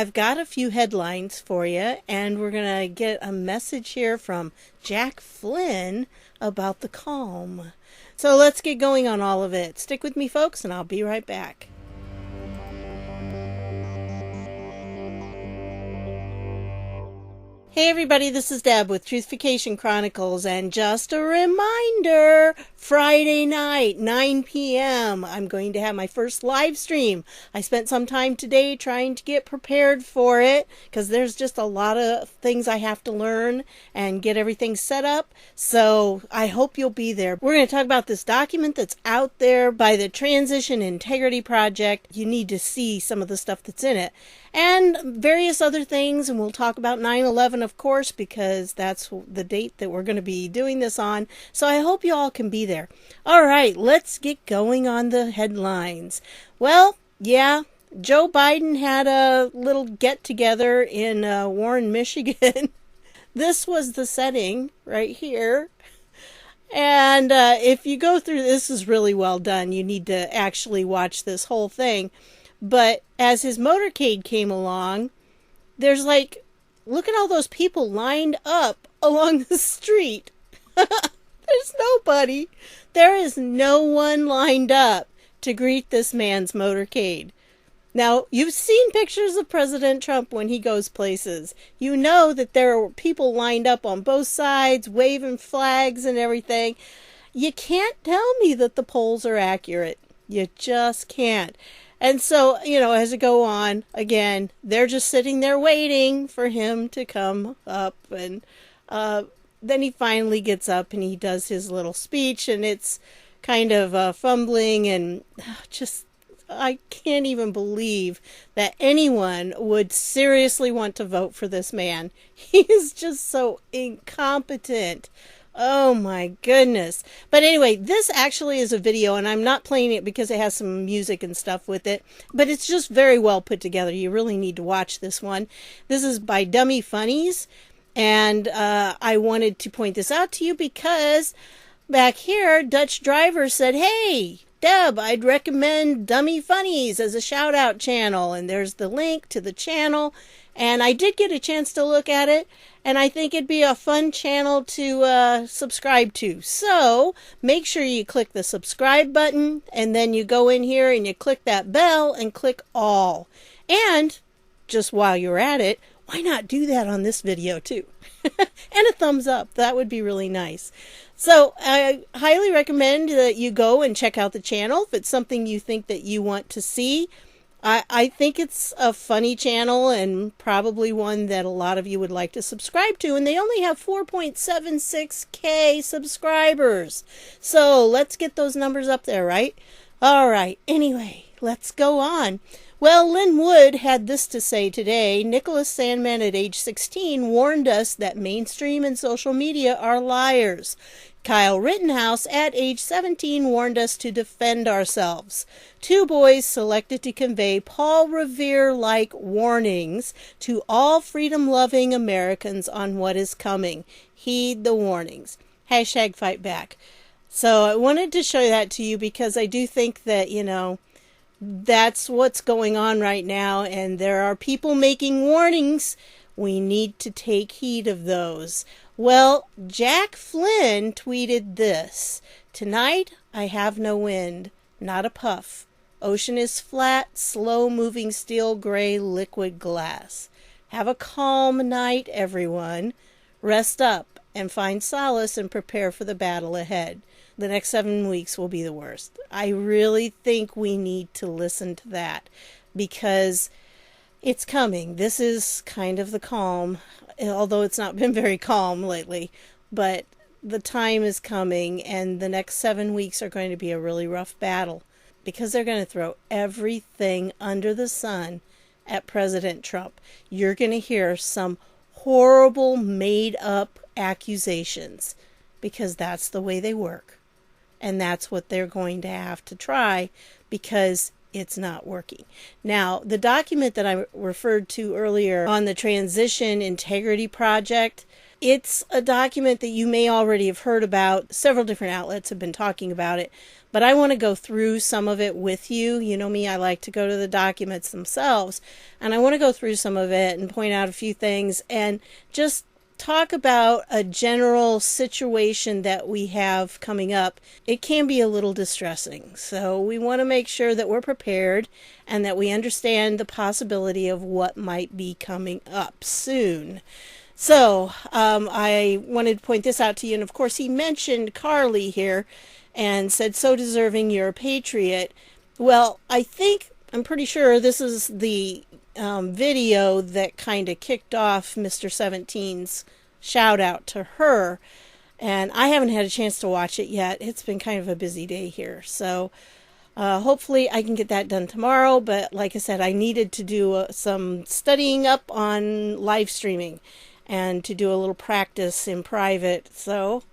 I've got a few headlines for you, and we're going to get a message here from Jack Flynn about the calm. So let's get going on all of it. Stick with me, folks, and I'll be right back. Hey everybody, this is Deb with Truthfication Chronicles, and just a reminder, Friday night, 9 p.m., I'm going to have my first live stream. I spent some time today trying to get prepared for it, because there's just a lot of things I have to learn and get everything set up, so I hope you'll be there. We're going to talk about this document that's out there by the Transition Integrity Project. You need to see some of the stuff that's in it. And various other things, and we'll talk about 9/11, of course, because that's the date that we're going to be doing this on. So I hope you all can be there. All right, let's get going on the headlines. Well, yeah, Joe Biden had a little get-together in Warren, Michigan. This was the setting right here. And if you go through, this is really well done. You need to actually watch this whole thing. But as his motorcade came along, there's like, look at all those people lined up along the street. There's nobody. There is no one lined up to greet this man's motorcade. Now, you've seen pictures of President Trump when he goes places. You know that there are people lined up on both sides, waving flags and everything. You can't tell me that the polls are accurate. You just can't. And so, as it go on, again, they're just sitting there waiting for him to come up. And then he finally gets up and he does his little speech. And it's kind of fumbling and just, I can't even believe that anyone would seriously want to vote for this man. He is just so incompetent. Oh my goodness. But anyway, this actually is a video, and I'm not playing it because it has some music and stuff with it, but it's just very well put together. You really need to watch this one. This is by FUnnies, and I wanted to point this out to you because back here, Dutch Driver said, "Hey, Deb, I'd recommend FUnnies as a shout-out channel," and there's the link to the channel, and I did get a chance to look at it. And I think it'd be a fun channel to subscribe to. So make sure you click the subscribe button, and then you go in here and you click that bell and click all. And just while you're at it, why not do that on this video too? And a thumbs up. That would be really nice. So I highly recommend that you go and check out the channel if it's something you think that you want to see. I think it's a funny channel and probably one that a lot of you would like to subscribe to. And they only have 4.76K subscribers. So let's get those numbers up there, right? All right. Anyway, let's go on. Well, Lynn Wood had this to say today. Nicholas Sandmann at age 16 warned us that mainstream and social media are liars. Kyle Rittenhouse at age 17 warned us to defend ourselves. Two boys selected to convey Paul Revere-like warnings to all freedom-loving Americans on what is coming. Heed the warnings. Hashtag fight back. So I wanted to show that to you because I do think that, that's what's going on right now, and there are people making warnings. We need to take heed of those. Well, Jack Flynn tweeted this. "Tonight, I have no wind, not a puff. Ocean is flat, slow-moving steel gray liquid glass. Have a calm night, everyone. Rest up and find solace and prepare for the battle ahead. The next 7 weeks will be the worst." I really think we need to listen to that because it's coming. This is kind of the calm, although it's not been very calm lately, but the time is coming and the next 7 weeks are going to be a really rough battle because they're going to throw everything under the sun at President Trump. You're going to hear some horrible made-up accusations because that's the way they work. And that's what they're going to have to try because it's not working. Now, the document that I referred to earlier on the Transition Integrity Project, It's a document that you may already have heard about. Several different outlets have been talking about it, but I want to go through some of it with you. You know me, I like to go to the documents themselves, and I want to go through some of it and point out a few things and just talk about a general situation that we have coming up. It can be a little distressing, so we want to make sure that we're prepared and that we understand the possibility of what might be coming up soon. So I wanted to point this out to you, and of course he mentioned Karli here and said, so deserving you're a patriot. Well, I'm pretty sure this is the video that kind of kicked off Mr. 17's shout out to her, and I haven't had a chance to watch it yet. It's been kind of a busy day here, so hopefully I can get that done tomorrow. But like I said, I needed to do some studying up on live streaming and to do a little practice in private. So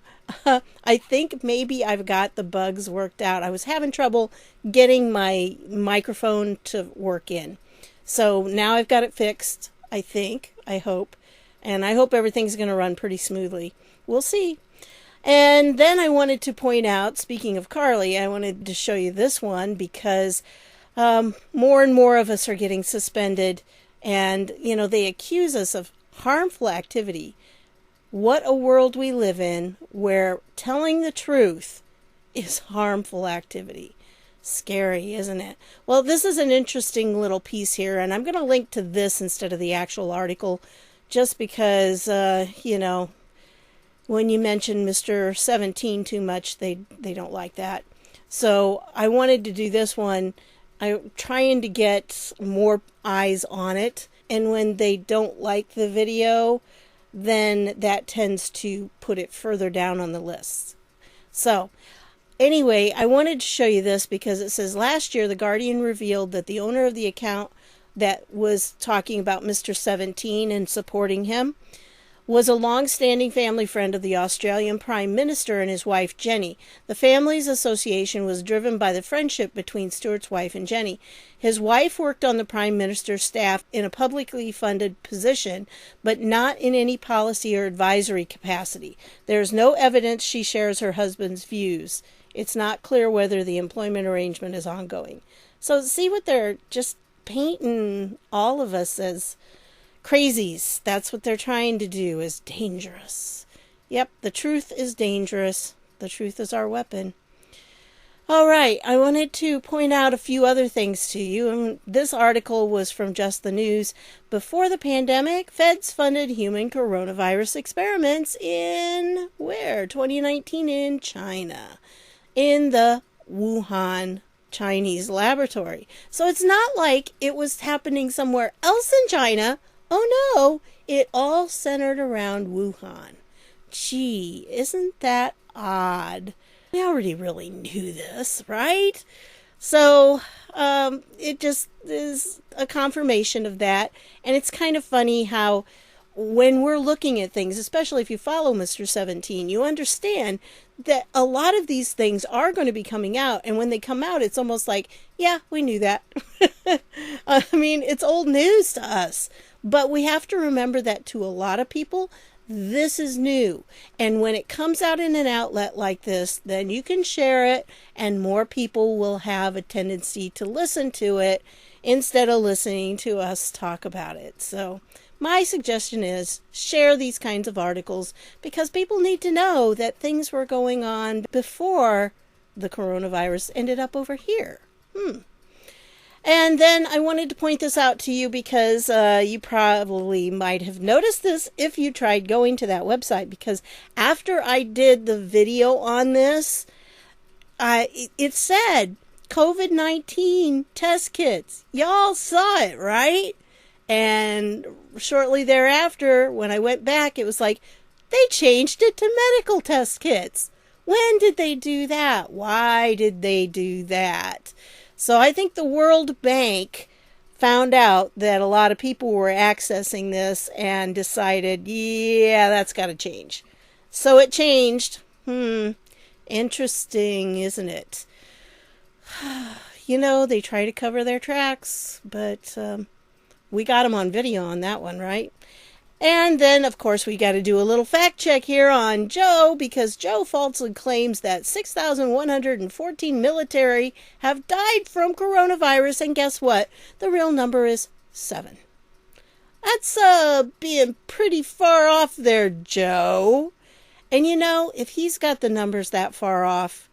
I think maybe I've got the bugs worked out. I was having trouble getting my microphone to work in. So now I've got it fixed, I hope. And I hope everything's going to run pretty smoothly. We'll see. And then I wanted to point out, speaking of Karli, I wanted to show you this one because more and more of us are getting suspended. And, they accuse us of harmful activity. What a world we live in where telling the truth is harmful activity. Scary, isn't it? Well, this is an interesting little piece here, and I'm going to link to this instead of the actual article just because, when you mention Mr. 17 too much, they don't like that. So I wanted to do this one. I'm trying to get more eyes on it. And when they don't like the video, then that tends to put it further down on the list. So anyway, I wanted to show you this because it says, last year, The Guardian revealed that the owner of the account that was talking about Mr. 17 and supporting him was a long-standing family friend of the Australian Prime Minister and his wife, Jenny. The family's association was driven by the friendship between Stuart's wife and Jenny. His wife worked on the Prime Minister's staff in a publicly funded position, but not in any policy or advisory capacity. There is no evidence she shares her husband's views. It's not clear whether the employment arrangement is ongoing. So see what they're just painting all of us as crazies. That's what they're trying to do, is dangerous. Yep, the truth is dangerous. The truth is our weapon. All right, I wanted to point out a few other things to you. And this article was from Just the News. Before the pandemic, feds funded human coronavirus experiments in, where? 2019 in China, in the Wuhan Chinese laboratory. So it's not like it was happening somewhere else in China. Oh no, it all centered around Wuhan. Gee, isn't that odd? We already really knew this, right? So it just is a confirmation of that. And it's kind of funny how when we're looking at things, especially if you follow Mr. 17, you understand that a lot of these things are going to be coming out. And when they come out, it's almost like, yeah, we knew that. I mean, it's old news to us. But we have to remember that to a lot of people, this is new. And when it comes out in an outlet like this, then you can share it and more people will have a tendency to listen to it instead of listening to us talk about it. So my suggestion is share these kinds of articles because people need to know that things were going on before the coronavirus ended up over here. And then I wanted to point this out to you because you probably might have noticed this if you tried going to that website, because after I did the video on this, it said COVID-19 test kits. Y'all saw it, right? And shortly thereafter, when I went back, it was like, they changed it to medical test kits. When did they do that? Why did they do that? So I think the Worldbank found out that a lot of people were accessing this and decided, yeah, that's got to change. So it changed. Interesting, isn't it? They try to cover their tracks, but we got them on video on that one, right? And then, of course, we got to do a little fact check here on Joe, because Joe falsely claims that 6,114 military have died from coronavirus, and guess what? The real number is 7. That's being pretty far off there, Joe. And you know, if he's got the numbers that far off,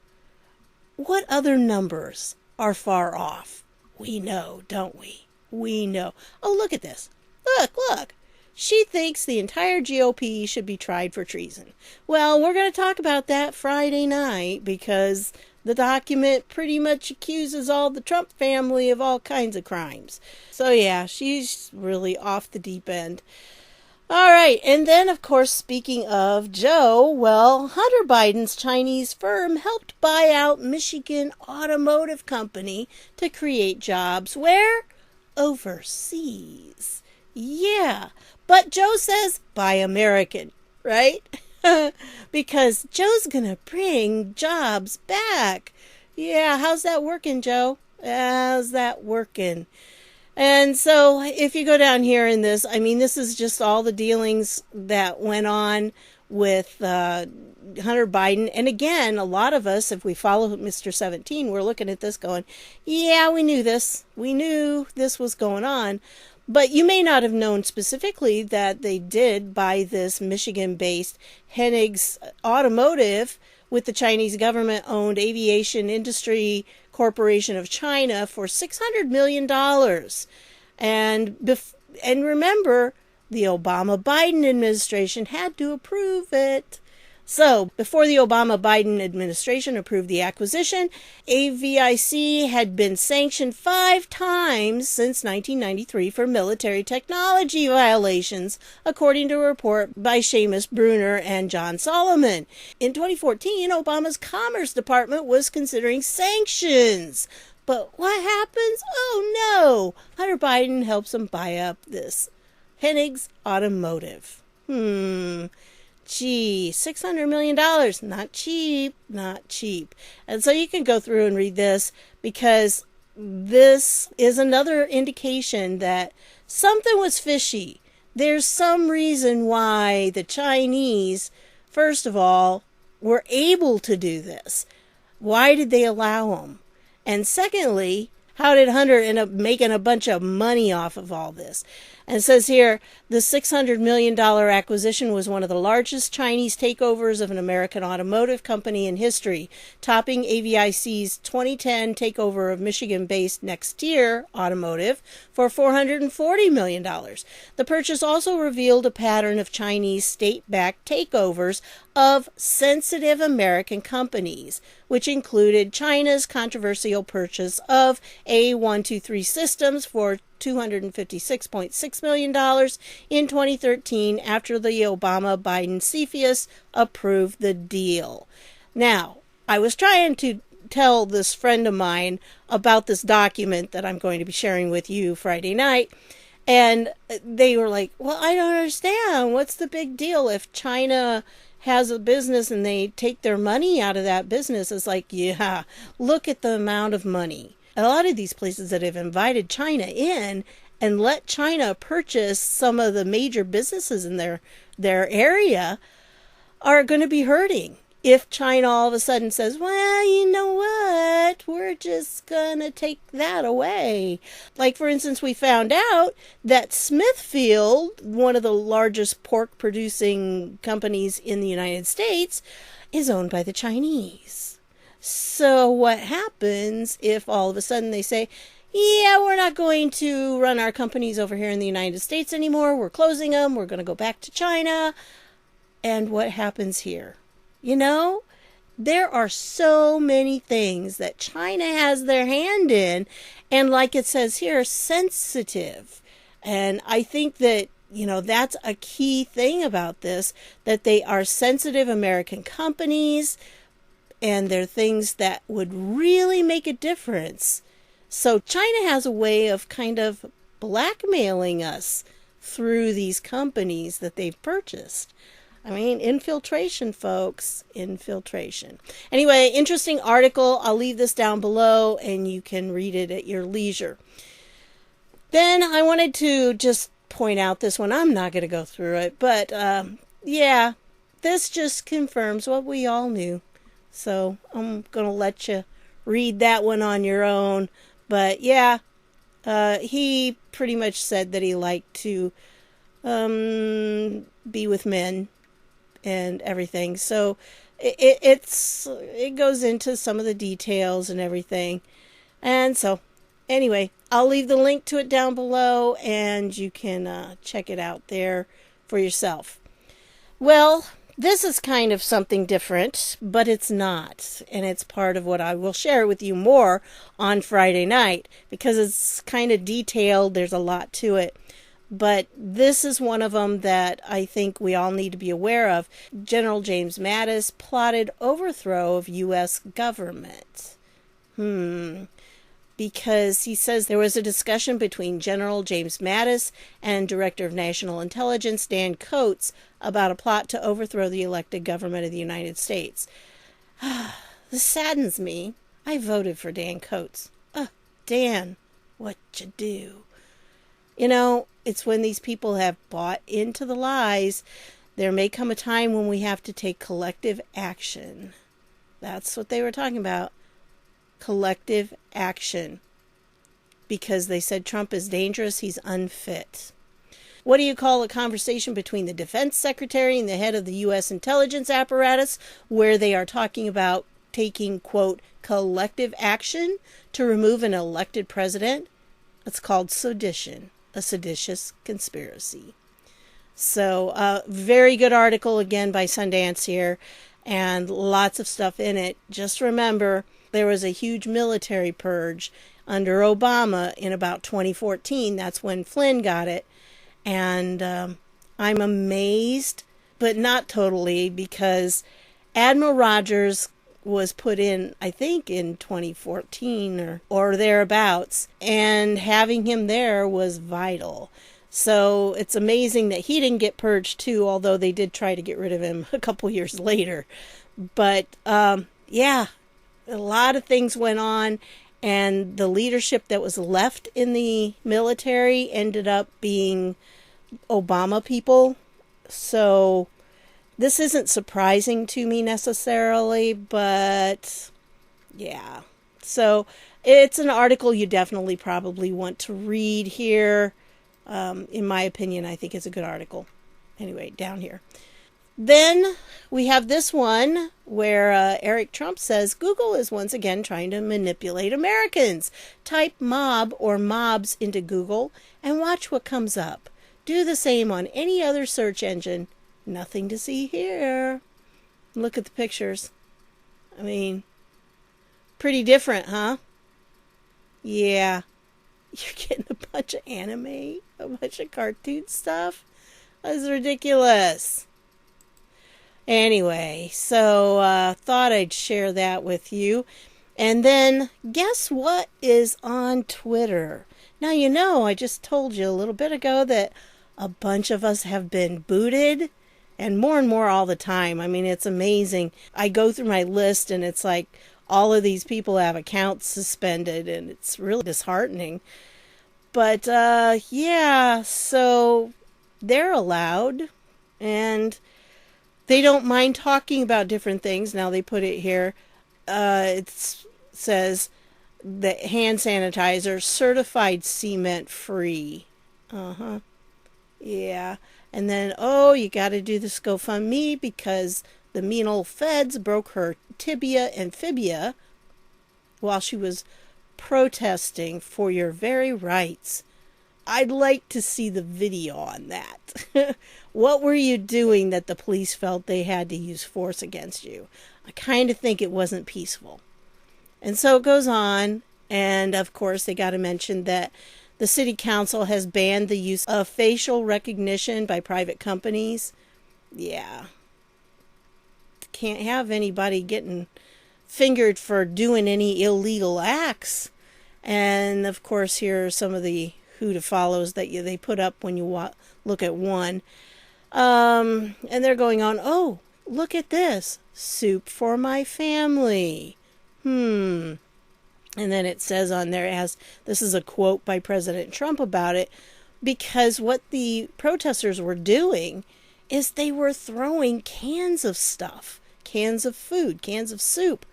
what other numbers are far off? We know, don't we? We know. Oh, look at this. Look. She thinks the entire GOP should be tried for treason. Well, we're going to talk about that Friday night, because the document pretty much accuses all the Trump family of all kinds of crimes. So yeah, she's really off the deep end. All right, and then, of course, speaking of Joe, well, Hunter Biden's Chinese firm helped buy out Michigan Automotive Company to create jobs where? Overseas. Yeah, but Joe says buy American, right? Because Joe's gonna bring jobs back. Yeah, how's that working, Joe? How's that working? And so if you go down here in this, I mean, this is just all the dealings that went on with Hunter Biden. And again, a lot of us, if we follow Mr. 17, we're looking at this going, yeah, we knew this. We knew this was going on. But you may not have known specifically that they did buy this Michigan-based Hennigs Automotive with the Chinese government-owned Aviation Industry Corporation of China for $600 million. And remember, the Obama-Biden administration had to approve it. So, before the Obama-Biden administration approved the acquisition, AVIC had been sanctioned 5 times since 1993 for military technology violations, according to a report by Seamus Bruner and John Solomon. In 2014, Obama's Commerce Department was considering sanctions. But what happens? Oh no! Hunter Biden helps him buy up this Hennigs Automotive. Gee, $600 million. Not cheap, not cheap. And so you can go through and read this, because this is another indication that something was fishy. There's some reason why the Chinese, first of all, were able to do this. Why did they allow them? And secondly, how did Hunter end up making a bunch of money off of all this? And it says here, the $600 million acquisition was one of the largest Chinese takeovers of an American automotive company in history, topping AVIC's 2010 takeover of Michigan-based Nextier Automotive for $440 million. The purchase also revealed a pattern of Chinese state-backed takeovers of sensitive American companies, which included China's controversial purchase of A123 Systems for $256.6 million in 2013 after the Obama-Biden CFIUS approved the deal. Now, I was trying to tell this friend of mine about this document that I'm going to be sharing with you Friday night, and they were like, well, I don't understand. What's the big deal if China has a business and they take their money out of that business? It's like, yeah, look at the amount of money. A lot of these places that have invited China in and let China purchase some of the major businesses in their area are going to be hurting. If China all of a sudden says, well, you know what, we're just going to take that away. Like, for instance, we found out that Smithfield, one of the largest pork producing companies in the United States, is owned by the Chinese. So what happens if all of a sudden they say, yeah, we're not going to run our companies over here in the United States anymore. We're closing them. We're going to go back to China. And what happens here? You know, there are so many things that China has their hand in, and like it says here, sensitive. And I think that, you know, that's a key thing about this, that they are sensitive American companies, and they're things that would really make a difference. So China has a way of kind of blackmailing us through these companies that they've purchased. I mean, infiltration, folks, infiltration. Anyway, interesting article. I'll leave this down below and you can read it at your leisure. Then I wanted to just point out this one. I'm not going to go through it, but yeah, this just confirms what we all knew. So I'm going to let you read that one on your own. But yeah, he pretty much said that he liked to be with men and everything. So it goes into some of the details and everything. And so anyway, I'll leave the link to it down below, and you can check it out there for yourself. Well, this is kind of something different, but it's not. And it's part of what I will share with you more on Friday night, because it's kind of detailed. There's a lot to it. But this is one of them that I think we all need to be aware of. General James Mattis plotted overthrow of U.S. government. Because he says there was a discussion between General James Mattis and Director of National Intelligence Dan Coats about a plot to overthrow the elected government of the United States. This saddens me. I voted for Dan Coats. Dan, what'd you do? You know, it's when these people have bought into the lies, there may come a time when we have to take collective action. That's what they were talking about. Collective action. Because they said Trump is dangerous, he's unfit. What do you call a conversation between the defense secretary and the head of the U.S. intelligence apparatus where they are talking about taking, quote, collective action to remove an elected president? It's called sedition, a seditious conspiracy. So, very good article again by Sundance here, and lots of stuff in it. Just remember, there was a huge military purge under Obama in about 2014. That's when Flynn got it. And I'm amazed, but not totally, because Admiral Rogers was put in, I think, in 2014 or thereabouts, and having him there was vital. So it's amazing that he didn't get purged too, although they did try to get rid of him a couple years later. But yeah, a lot of things went on, and the leadership that was left in the military ended up being Obama people. So this isn't surprising to me necessarily, but yeah. So it's an article you definitely probably want to read here. In my opinion, I think it's a good article. Anyway, down here. Then we have this one where Eric Trump says Google is once again trying to manipulate Americans. Type mob or mobs into Google and watch what comes up. Do the same on any other search engine. Nothing to see here. Look at the pictures. I mean, pretty different, huh? Yeah. You're getting a bunch of anime, a bunch of cartoon stuff. That's ridiculous. Anyway, so thought I'd share that with you. And then, guess what is on Twitter? Now, you know, I just told you a little bit ago that a bunch of us have been booted, and more all the time. I mean, it's amazing. I go through my list, and it's like all of these people have accounts suspended, and it's really disheartening. But, yeah, so they're allowed, and they don't mind talking about different things. Now they put it here. It says the hand sanitizer, certified cement free. Yeah. And then, you got to do this GoFundMe because the mean old feds broke her tibia and fibia while she was protesting for your very rights. I'd like to see the video on that. What were you doing that the police felt they had to use force against you? I kind of think it wasn't peaceful. And so it goes on, and of course they got to mention that the city council has banned the use of facial recognition by private companies. Yeah. Can't have anybody getting fingered for doing any illegal acts. And of course here are some of the who to follows that they put up when you look at one. And they're going on, look at this. Soup for my family. And then it says on there, this is a quote by President Trump about it, because what the protesters were doing is they were throwing cans of stuff, cans of food, cans of soup,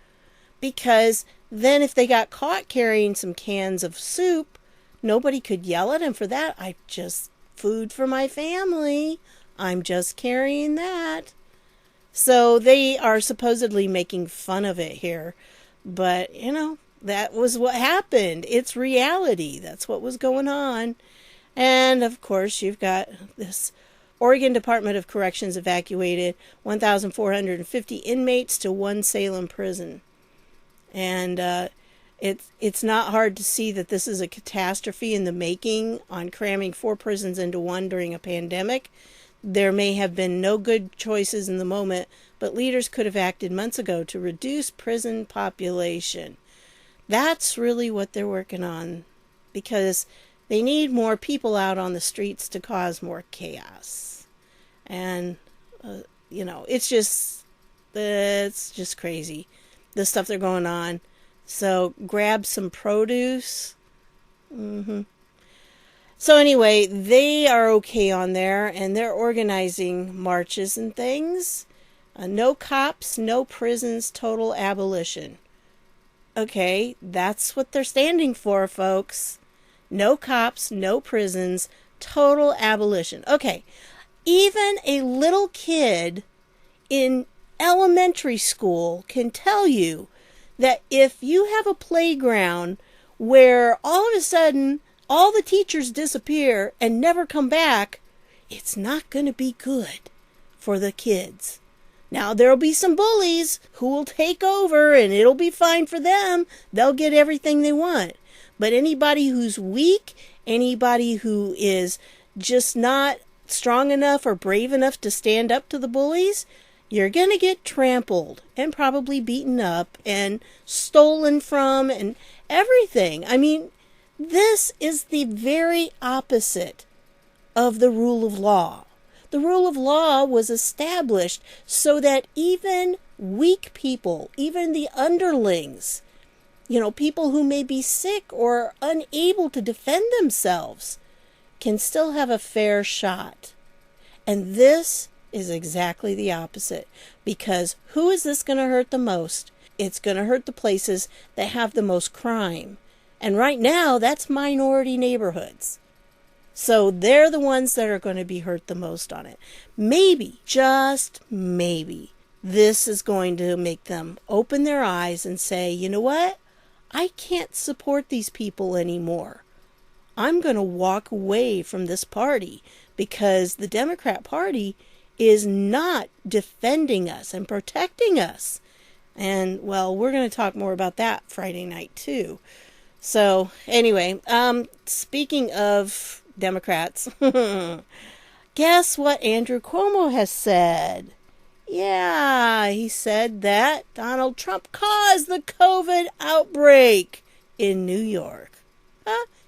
because then if they got caught carrying some cans of soup, nobody could yell at them for that. I just, food for my family. I'm just carrying that. So they are supposedly making fun of it here. But, that was what happened. It's reality. That's what was going on. And, of course, you've got this Oregon Department of Corrections evacuated 1,450 inmates to one Salem prison. And it's not hard to see that this is a catastrophe in the making on cramming 4 prisons into one during a pandemic. There may have been no good choices in the moment, but leaders could have acted months ago to reduce prison population. That's really what they're working on, because they need more people out on the streets to cause more chaos. And, it's just crazy, the stuff they're going on. So grab some produce. So anyway, they are okay on there, and they're organizing marches and things. No cops, no prisons, total abolition. Okay, that's what they're standing for, folks. No cops, no prisons, total abolition. Okay, even a little kid in elementary school can tell you that if you have a playground where all of a sudden all the teachers disappear and never come back, it's not going to be good for the kids. Now, there'll be some bullies who will take over and it'll be fine for them. They'll get everything they want. But anybody who's weak, anybody who is just not strong enough or brave enough to stand up to the bullies, you're going to get trampled and probably beaten up and stolen from and everything. I mean, this is the very opposite of the rule of law. The rule of law was established so that even weak people, even the underlings, people who may be sick or unable to defend themselves, can still have a fair shot. And this is exactly the opposite, because who is this going to hurt the most? It's going to hurt the places that have the most crime. And right now, that's minority neighborhoods. So they're the ones that are going to be hurt the most on it. Maybe, just maybe, this is going to make them open their eyes and say, you know what? I can't support these people anymore. I'm going to walk away from this party because the Democrat Party is not defending us and protecting us. And, well, we're going to talk more about that Friday night, too. So, anyway, speaking of Democrats, guess what Andrew Cuomo has said? Yeah, he said that Donald Trump caused the COVID outbreak in New York.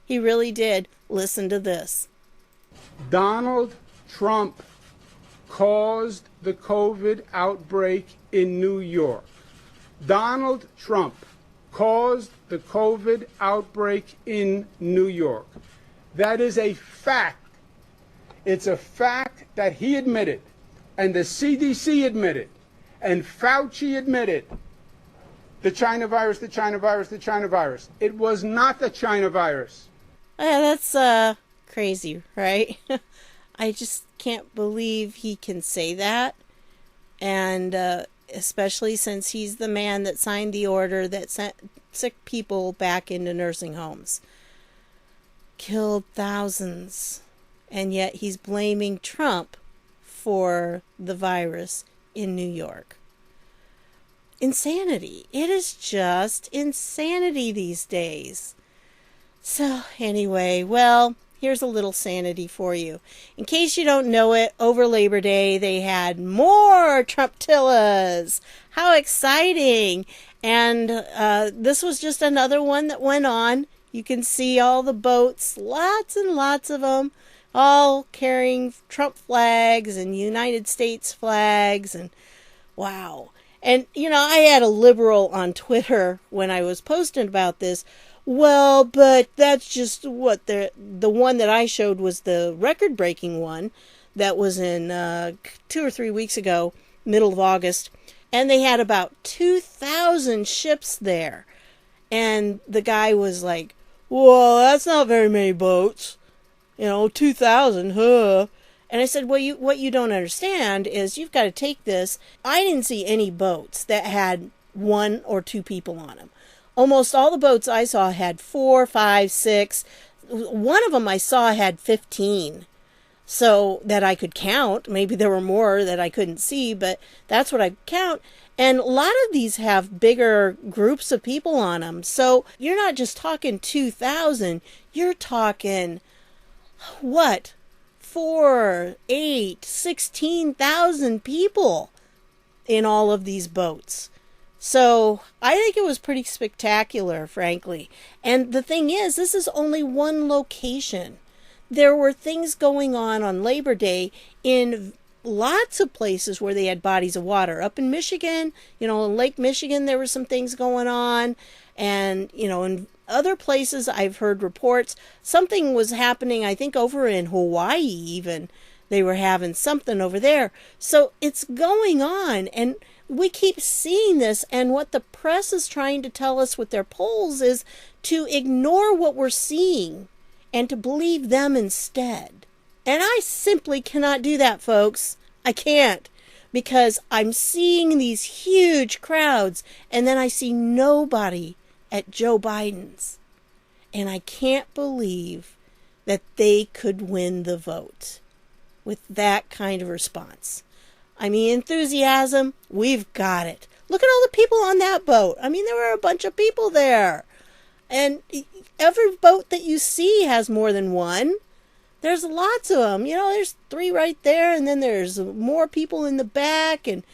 He really did. Listen to this. Donald Trump caused the COVID outbreak in New York. Donald Trump caused the COVID outbreak in New York. That is a fact. It's a fact that he admitted, and the CDC admitted, and Fauci admitted. The China virus, the China virus, the China virus. It was not the China virus. That's crazy, right? I just can't believe he can say that. And especially since he's the man that signed the order that sent sick people back into nursing homes. Killed thousands. And yet he's blaming Trump for the virus in New York. Insanity. It is just insanity these days. So anyway, well, here's a little sanity for you. In case you don't know it, over Labor Day, they had more Trumptillas. How exciting. And this was just another one that went on. You can see all the boats, lots and lots of them, all carrying Trump flags and United States flags. And wow. And, I had a liberal on Twitter when I was posting about this. Well, but that's just what the one that I showed was the record-breaking one that was in 2 or 3 weeks ago, middle of August, and they had about 2,000 ships there. And the guy was like, "Well, that's not very many boats. 2,000, huh?" And I said, "Well, what you don't understand is you've got to take this." I didn't see any boats that had 1 or 2 people on them. Almost all the boats I saw had 4, 5, 6. One of them I saw had 15. So that I could count. Maybe there were more that I couldn't see, but that's what I could count. And a lot of these have bigger groups of people on them. So you're not just talking 2,000. You're talking, what? 4, 8, 16,000 people in all of these boats. So I think it was pretty spectacular, frankly. And the thing is, this is only one location. There were things going on Labor Day in lots of places where they had bodies of water. Up in Michigan, in Lake Michigan, there were some things going on. And, in other places, I've heard reports. Something was happening, I think, over in Hawaii even. They were having something over there. So it's going on. And we keep seeing this, and what the press is trying to tell us with their polls is to ignore what we're seeing and to believe them instead. And I simply cannot do that, folks. I can't, because I'm seeing these huge crowds, and then I see nobody at Joe Biden's. And I can't believe that they could win the vote with that kind of response. I mean, enthusiasm, we've got it. Look at all the people on that boat. I mean, there were a bunch of people there. And every boat that you see has more than one. There's lots of them. There's 3 right there, and then there's more people in the back. And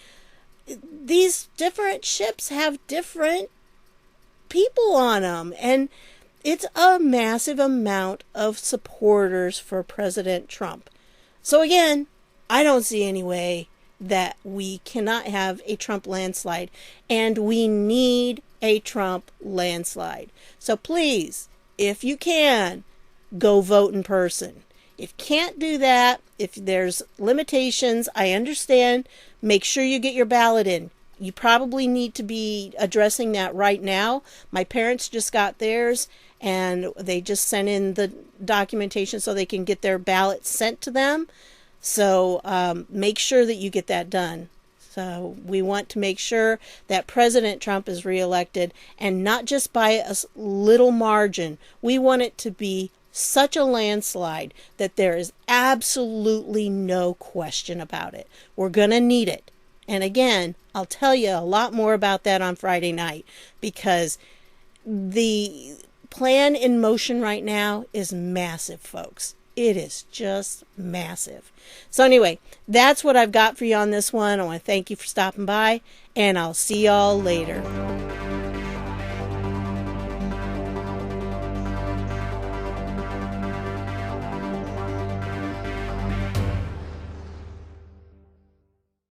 these different ships have different people on them. And it's a massive amount of supporters for President Trump. So again, I don't see any way that we cannot have a Trump landslide, and we need a Trump landslide. So please, if you can, go vote in person. If you can't do that, if there's limitations, I understand. Make sure you get your ballot in. You probably need to be addressing that right now. My parents just got theirs, and they just sent in the documentation so they can get their ballot sent to them. So make sure that you get that done. So we want to make sure that President Trump is reelected, and not just by a little margin. We want it to be such a landslide that there is absolutely no question about it. We're going to need it. And again, I'll tell you a lot more about that on Friday night, because the plan in motion right now is massive, folks. It is just massive. So anyway, that's what I've got for you on this one. I want to thank you for stopping by, and I'll see y'all later.